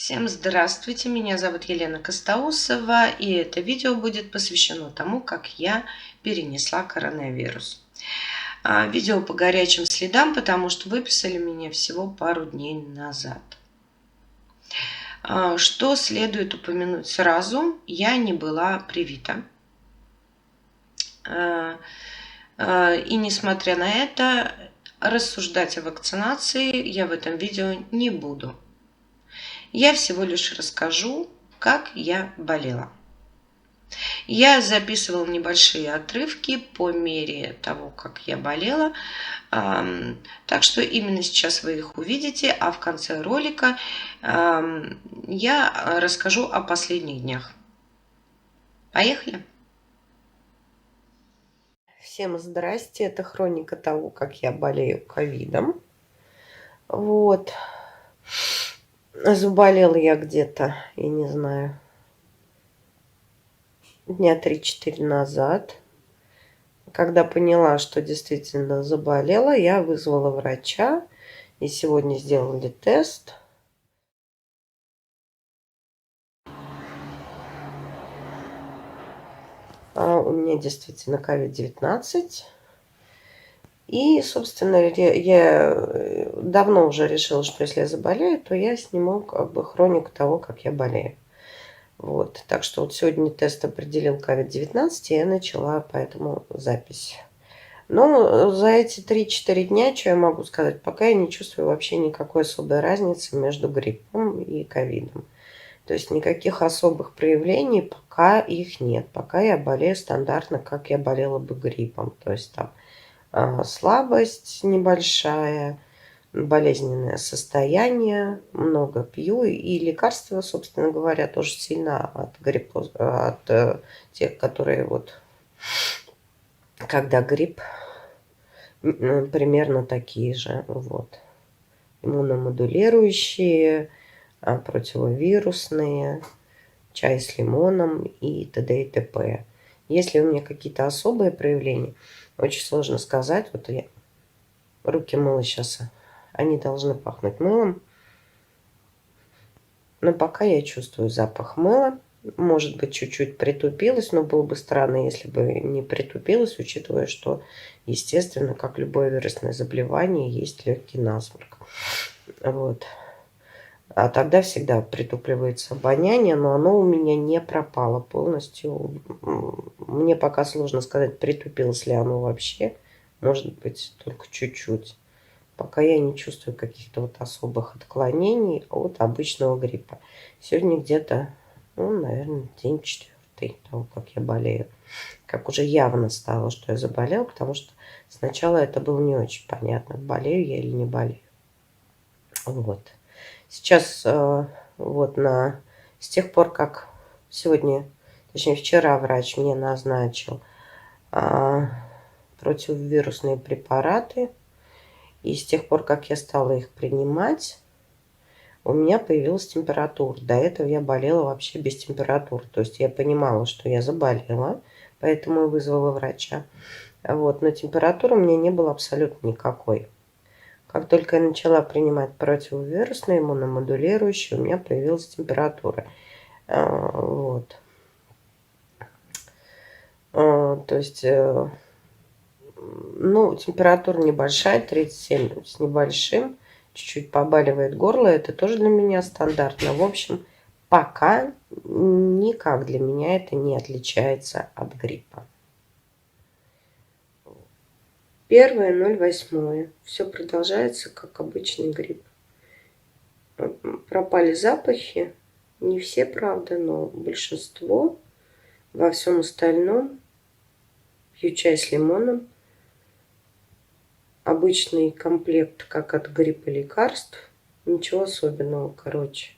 Всем здравствуйте, меня зовут Елена Костоусова, и это видео будет посвящено тому, как я перенесла коронавирус. Видео по горячим следам, потому что выписали меня всего пару дней назад. Что следует упомянуть сразу, я не была привита. И несмотря на это, рассуждать о вакцинации я в этом видео не буду. Я всего лишь расскажу, как я болела. Я записывала небольшие отрывки по мере того, как я болела. Так что именно сейчас вы их увидите, а в конце ролика я расскажу о последних днях. Поехали! Всем здрасте, это хроника того, как я болею ковидом. Вот. Заболела я где-то, я не знаю, дня 3-4 назад. Когда поняла, что действительно заболела, я вызвала врача. И сегодня сделали тест. У меня действительно COVID-19. И, собственно, я давно уже решила, что если я заболею, то я сниму хронику того, как я болею. Вот. Так что вот сегодня тест определил COVID-19, и я начала поэтому запись. Но за эти 3-4 дня, что я могу сказать, пока я не чувствую вообще никакой особой разницы между гриппом и ковидом. То есть никаких особых проявлений пока их нет. Пока я болею стандартно, как я болела бы гриппом. То есть там слабость небольшая, болезненное состояние, много пью. И лекарства, собственно говоря, тоже сильно от гриппа, от тех, которые вот, когда грипп, примерно такие же. Вот. Иммуномодулирующие, противовирусные, чай с лимоном и т.д. и т.п. Если у меня какие-то особые проявления, очень сложно сказать. Вот я руки мыла сейчас, они должны пахнуть мылом. Но пока я чувствую запах мыла. Может быть, чуть-чуть притупилась, но было бы странно, если бы не притупилась, учитывая, что, естественно, как любое вирусное заболевание, есть легкий насморк. Вот. А тогда всегда притупливается обоняние, но оно у меня не пропало полностью. Мне пока сложно сказать, притупилось ли оно вообще. Может быть, только чуть-чуть. Пока я не чувствую каких-то вот особых отклонений от обычного гриппа. Сегодня где-то, наверное, день 4 того, как я болею. Как уже явно стало, что я заболела, потому что сначала это было не очень понятно, болею я или не болею. Вот. Сейчас вот с тех пор, как сегодня, точнее вчера врач мне назначил противовирусные препараты, и с тех пор, как я стала их принимать, у меня появилась температура. До этого я болела вообще без температуры. То есть я понимала, что я заболела, поэтому и вызвала врача. Вот. Но температуры у меня не было абсолютно никакой. Как только я начала принимать противовирусные, иммуномодулирующие, у меня появилась температура. Вот. То есть, температура небольшая, 37 с небольшим. Чуть-чуть побаливает горло. Это тоже для меня стандартно. В общем, пока никак для меня это не отличается от гриппа. 1.08. Все продолжается, как обычный грипп. Пропали запахи. Не все, правда, но большинство. Во всем остальном пью чай с лимоном. Обычный комплект, как от гриппа лекарств. Ничего особенного, короче.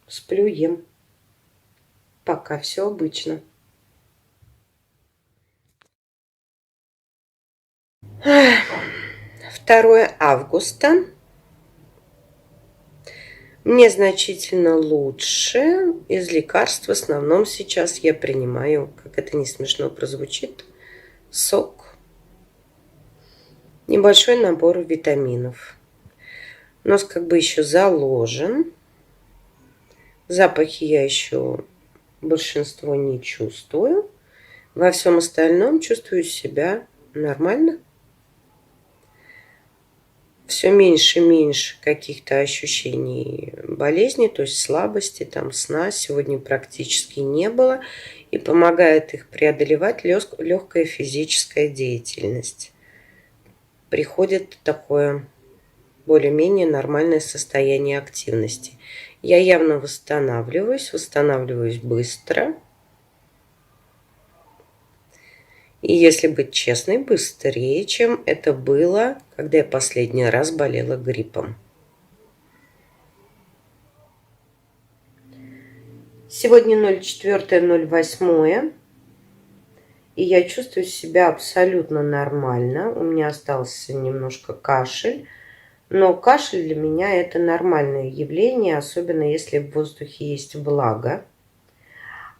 Сплю, ем. Пока все обычно. 2 августа. Мне значительно лучше. Из лекарств в основном сейчас я принимаю, как это не смешно прозвучит, сок. Небольшой набор витаминов. Нос как бы еще заложен. Запахи я еще большинство не чувствую. Во всем остальном чувствую себя нормально. Все меньше и меньше каких-то ощущений болезни, то есть слабости, там, сна сегодня практически не было. И помогает их преодолевать легкая физическая деятельность. Приходит такое более-менее нормальное состояние активности. Я явно восстанавливаюсь быстро. И если быть честной, быстрее, чем это было, когда я последний раз болела гриппом. Сегодня 04.08, и я чувствую себя абсолютно нормально. У меня остался немножко кашель, но кашель для меня это нормальное явление, особенно если в воздухе есть влага.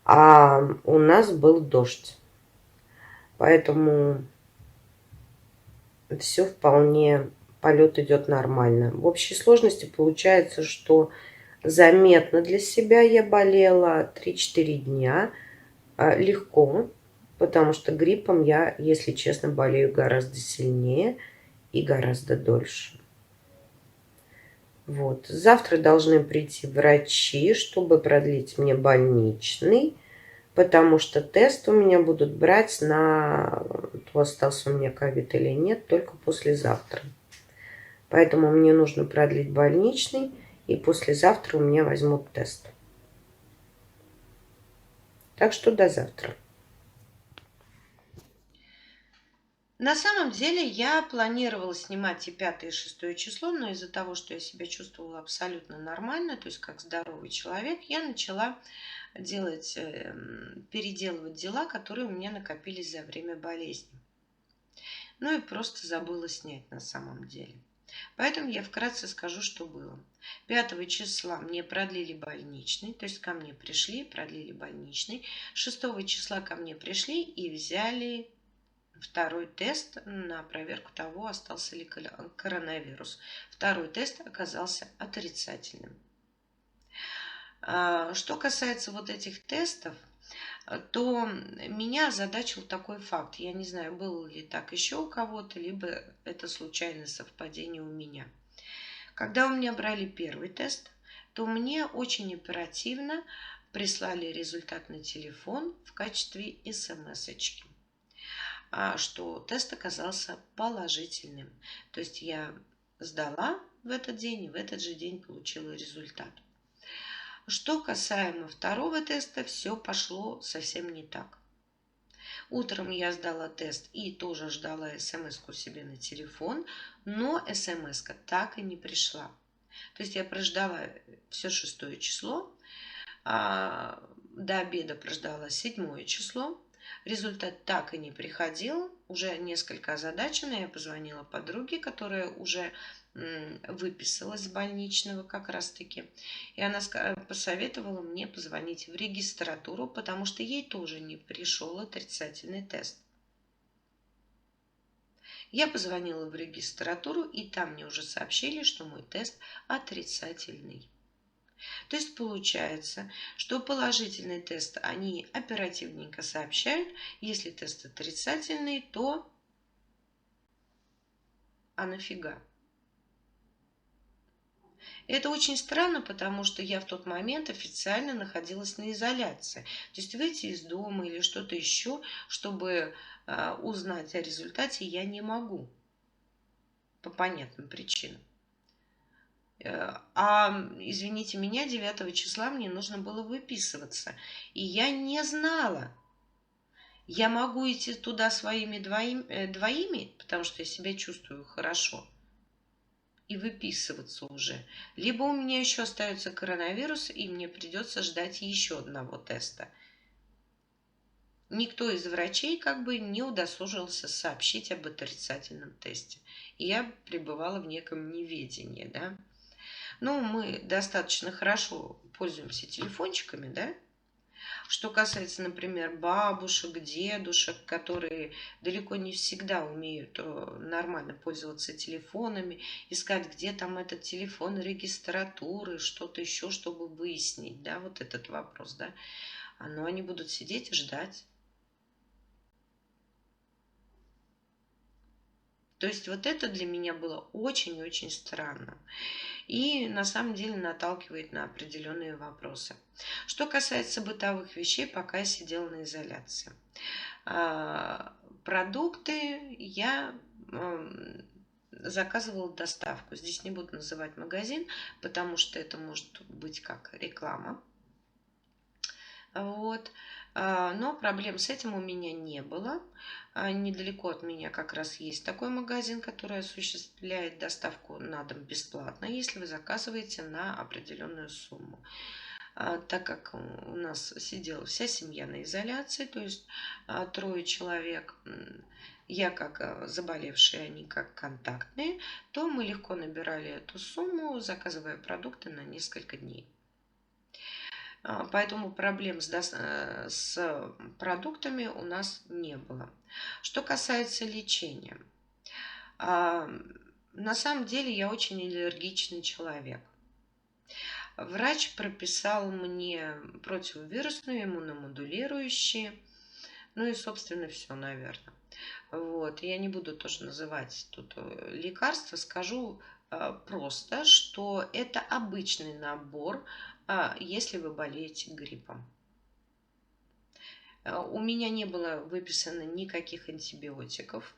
А у нас был дождь, поэтому все вполне, полет идет нормально. В общей сложности получается, что заметно для себя я болела 3-4 дня. Легко, потому что гриппом я, если честно, болею гораздо сильнее и гораздо дольше. Вот. Завтра должны прийти врачи, чтобы продлить мне больничный, потому что тест у меня будут брать на то, остался у меня ковид или нет, только послезавтра. Поэтому мне нужно продлить больничный, и послезавтра у меня возьмут тест. Так что до завтра. На самом деле я планировала снимать и 5 и 6 число, но из-за того, что я себя чувствовала абсолютно нормально, то есть как здоровый человек, я начала переделывать дела, которые у меня накопились за время болезни. Ну и просто забыла снять на самом деле. Поэтому я вкратце скажу, что было. 5 числа мне продлили больничный, то есть ко мне пришли, продлили больничный. 6 числа ко мне пришли и взяли второй тест на проверку того, остался ли коронавирус. Второй тест оказался отрицательным. Что касается вот этих тестов, то меня озадачил такой факт. Я не знаю, было ли так еще у кого-то, либо это случайное совпадение у меня. Когда у меня брали первый тест, то мне очень оперативно прислали результат на телефон в качестве смс-очки, что тест оказался положительным. То есть я сдала в этот день и в этот же день получила результат. Что касаемо второго теста, все пошло совсем не так. Утром я сдала тест и тоже ждала смс-ку себе на телефон, но смс-ка так и не пришла. То есть я прождала все 6 число, до обеда прождала 7 число. Результат так и не приходил. Уже несколько озадачена. Я позвонила подруге, которая уже выписалась с больничного как раз-таки. И она посоветовала мне позвонить в регистратуру, потому что ей тоже не пришел отрицательный тест. Я позвонила в регистратуру, и там мне уже сообщили, что мой тест отрицательный. То есть получается, что положительный тест они оперативненько сообщают. Если тест отрицательный, то нафига? Это очень странно, потому что я в тот момент официально находилась на изоляции. То есть выйти из дома или что-то еще, чтобы узнать о результате, я не могу по понятным причинам. Извините меня, 9 числа мне нужно было выписываться. И я не знала. Я могу идти туда своими двоими, потому что я себя чувствую хорошо, и выписываться уже. Либо у меня еще остается коронавирус, и мне придется ждать еще одного теста. Никто из врачей как бы не удосужился сообщить об отрицательном тесте. И я пребывала в неком неведении, да. Ну, мы достаточно хорошо пользуемся телефончиками, да. Что касается, например, бабушек, дедушек, которые далеко не всегда умеют нормально пользоваться телефонами, искать, где там этот телефон регистратуры, что-то еще, чтобы выяснить, да, вот этот вопрос, да, но они будут сидеть и ждать. То есть вот это для меня было очень-очень странно. И на самом деле наталкивает на определенные вопросы. Что касается бытовых вещей, пока я сидела на изоляции. Продукты я заказывала доставку. Здесь не буду называть магазин, потому что это может быть как реклама. Вот. Но проблем с этим у меня не было. Недалеко от меня как раз есть такой магазин, который осуществляет доставку на дом бесплатно, если вы заказываете на определенную сумму. Так как у нас сидела вся семья на изоляции, то есть 3 человек, я как заболевшие, они как контактные, то мы легко набирали эту сумму, заказывая продукты на несколько дней. Поэтому проблем с продуктами у нас не было. Что касается лечения. На самом деле я очень аллергичный человек. Врач прописал мне противовирусные, иммуномодулирующие. Ну и, собственно, все, наверное. Вот. Я не буду тоже называть тут лекарства. Скажу просто, что это обычный набор, если вы болеете гриппом. У меня не было выписано никаких антибиотиков.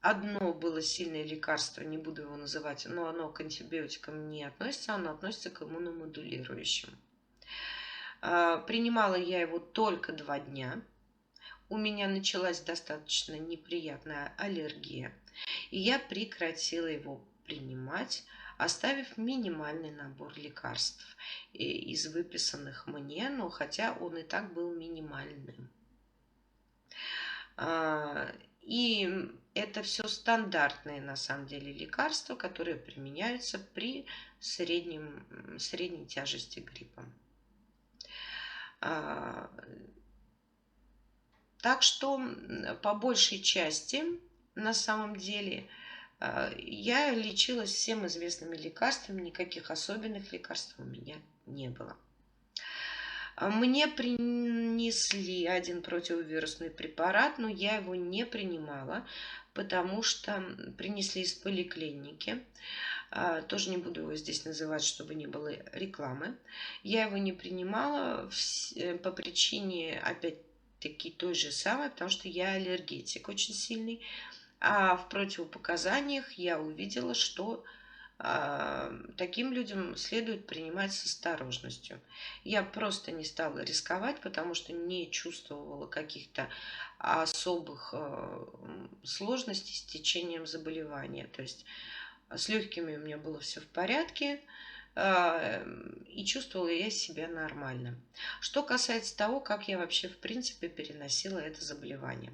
Одно было сильное лекарство, не буду его называть, но оно к антибиотикам не относится, оно относится к иммуномодулирующим. Принимала я его только 2 дня. У меня началась достаточно неприятная аллергия, и я прекратила его принимать, оставив минимальный набор лекарств из выписанных мне, но хотя он и так был минимальным. И это все стандартные на самом деле лекарства, которые применяются при средней тяжести гриппа. Так что по большей части на самом деле я лечилась всем известными лекарствами, никаких особенных лекарств у меня не было. Мне принесли один противовирусный препарат, но я его не принимала, потому что принесли из поликлиники. Тоже не буду его здесь называть, чтобы не было рекламы. Я его не принимала по причине, опять-таки, той же самой, потому что я аллергетик очень сильный. А в противопоказаниях я увидела, что таким людям следует принимать с осторожностью. Я просто не стала рисковать, потому что не чувствовала каких-то особых сложностей с течением заболевания. То есть с легкими у меня было все в порядке, и чувствовала я себя нормально. Что касается того, как я вообще в принципе переносила это заболевание.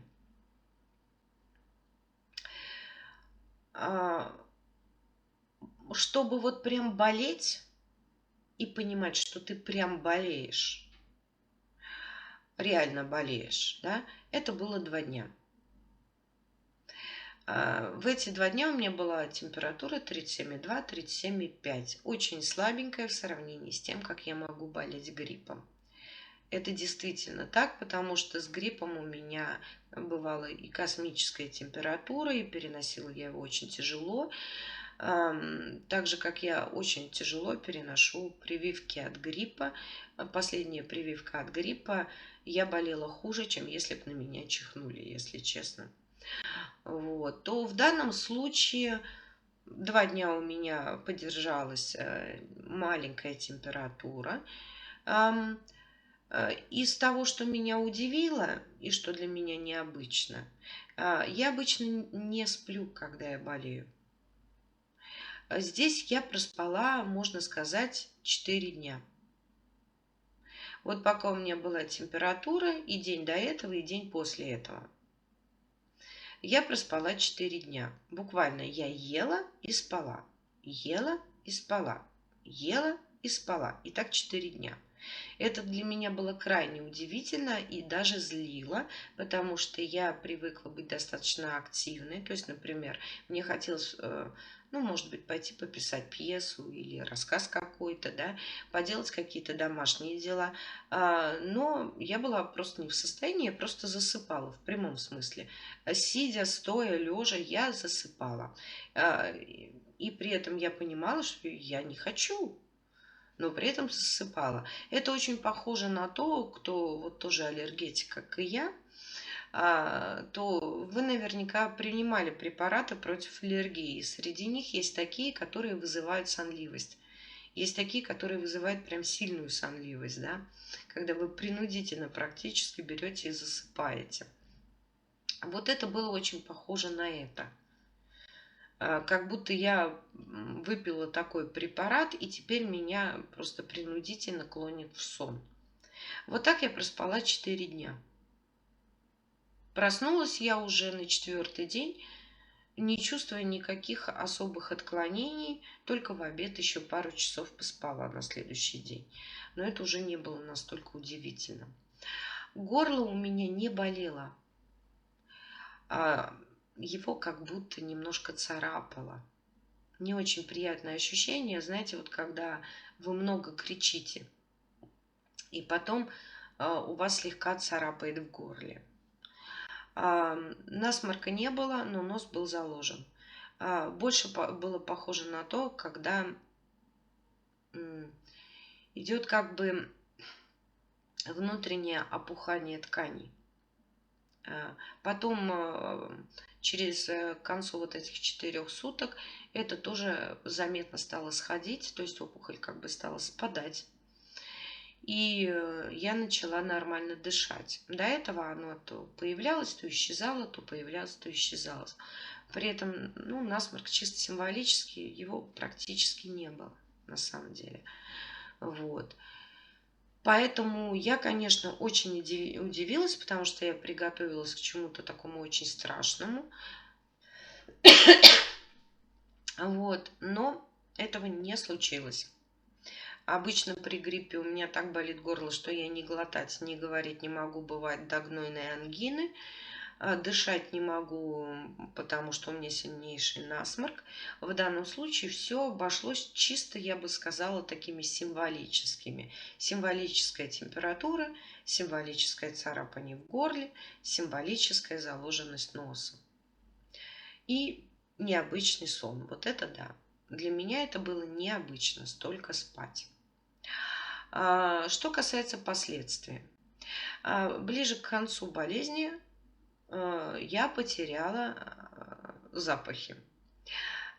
Чтобы вот прям болеть и понимать, что ты прям болеешь, реально болеешь, да, это было 2 дня. В эти 2 дня у меня была температура 37,2, 37,5. Очень слабенькая в сравнении с тем, как я могу болеть гриппом. Это действительно так, потому что с гриппом у меня бывала и космическая температура, и переносила я его очень тяжело. Так же, как я очень тяжело переношу прививки от гриппа. Последняя прививка от гриппа, я болела хуже, чем если бы на меня чихнули, если честно. Вот. То в данном случае 2 дня у меня поддержалась маленькая температура. Из того, что меня удивило и что для меня необычно, я обычно не сплю, когда я болею. Здесь я проспала, можно сказать, 4 дня. Вот пока у меня была температура, и день до этого, и день после этого. Я проспала 4 дня. Буквально я ела и спала. Ела и спала. Ела и спала. И так 4 дня. Это для меня было крайне удивительно и даже злило, потому что я привыкла быть достаточно активной. То есть, например, мне хотелось, ну, может быть, пойти пописать пьесу или рассказ какой-то, да, поделать какие-то домашние дела. Но я была просто не в состоянии, я просто засыпала в прямом смысле. Сидя, стоя, лежа, я засыпала. И при этом я понимала, что я не хочу, но при этом засыпала. Это очень похоже на то, кто вот тоже аллергетик, как и я, то вы наверняка принимали препараты против аллергии. Среди них есть такие, которые вызывают сонливость. Есть такие, которые вызывают прям сильную сонливость, да, когда вы принудительно практически берете и засыпаете. Вот это было очень похоже на это. Как будто я выпила такой препарат, и теперь меня просто принудительно клонит в сон. Вот так я проспала 4 дня. Проснулась я уже на 4-й день, не чувствуя никаких особых отклонений, только в обед еще пару часов поспала на следующий день. Но это уже не было настолько удивительно. Горло у меня не болело, его как будто немножко царапало. Не очень приятное ощущение, знаете, вот когда вы много кричите, и потом у вас слегка царапает в горле. Насморка не было, но нос был заложен. Больше было похоже на то, когда идет как бы внутреннее опухание тканей. Потом, через к концу вот этих 4 суток, это тоже заметно стало сходить, то есть опухоль как бы стала спадать. И я начала нормально дышать. До этого оно то появлялось, то исчезало, то появлялось, то исчезало. При этом, ну, насморк чисто символический, его практически не было на самом деле. Вот. Поэтому я, конечно, очень удивилась, потому что я приготовилась к чему-то такому очень страшному. Вот. Но этого не случилось. Обычно при гриппе у меня так болит горло, что я ни глотать, ни говорить не могу, бывает до гнойной ангины. Дышать не могу, потому что у меня сильнейший насморк. В данном случае все обошлось чисто, я бы сказала, такими символическими. Символическая температура, символическое царапание в горле, символическая заложенность носа. И необычный сон. Вот это да. Для меня это было необычно, столько спать. Что касается последствий. Ближе к концу болезни я потеряла запахи.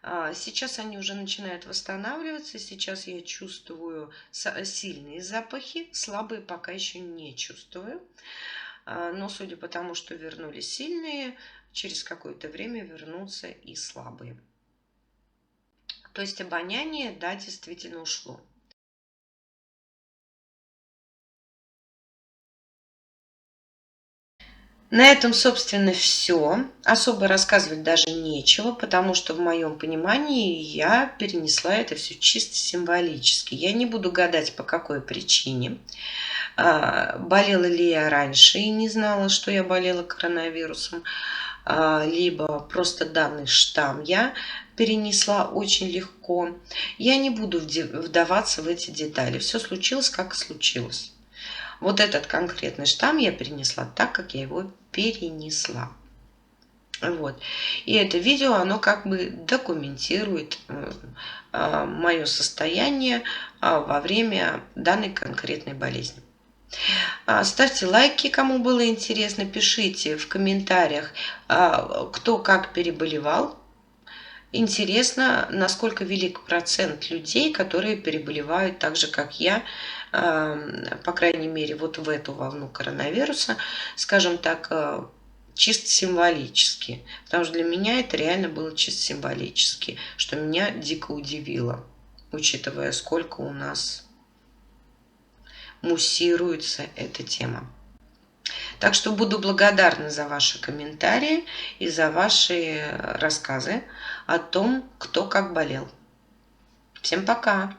Сейчас они уже начинают восстанавливаться. Сейчас я чувствую сильные запахи, слабые пока еще не чувствую. Но судя по тому, что вернулись сильные, через какое-то время вернутся и слабые. То есть обоняние, да, действительно ушло. На этом, собственно, все. Особо рассказывать даже нечего, потому что в моем понимании я перенесла это все чисто символически. Я не буду гадать, по какой причине. Болела ли я раньше и не знала, что я болела коронавирусом, либо просто данный штамм я перенесла очень легко. Я не буду вдаваться в эти детали. Все случилось, как случилось. Вот этот конкретный штамм я перенесла так, как я его перенесла. Вот. И это видео, оно как бы документирует мое состояние во время данной конкретной болезни. Ставьте лайки, кому было интересно, пишите в комментариях, кто как переболевал. Интересно, насколько велик процент людей, которые переболевают так же, как я, по крайней мере, вот в эту волну коронавируса, скажем так, чисто символически. Потому что для меня это реально было чисто символически, что меня дико удивило, учитывая, сколько у нас муссируется эта тема. Так что буду благодарна за ваши комментарии и за ваши рассказы о том, кто как болел. Всем пока!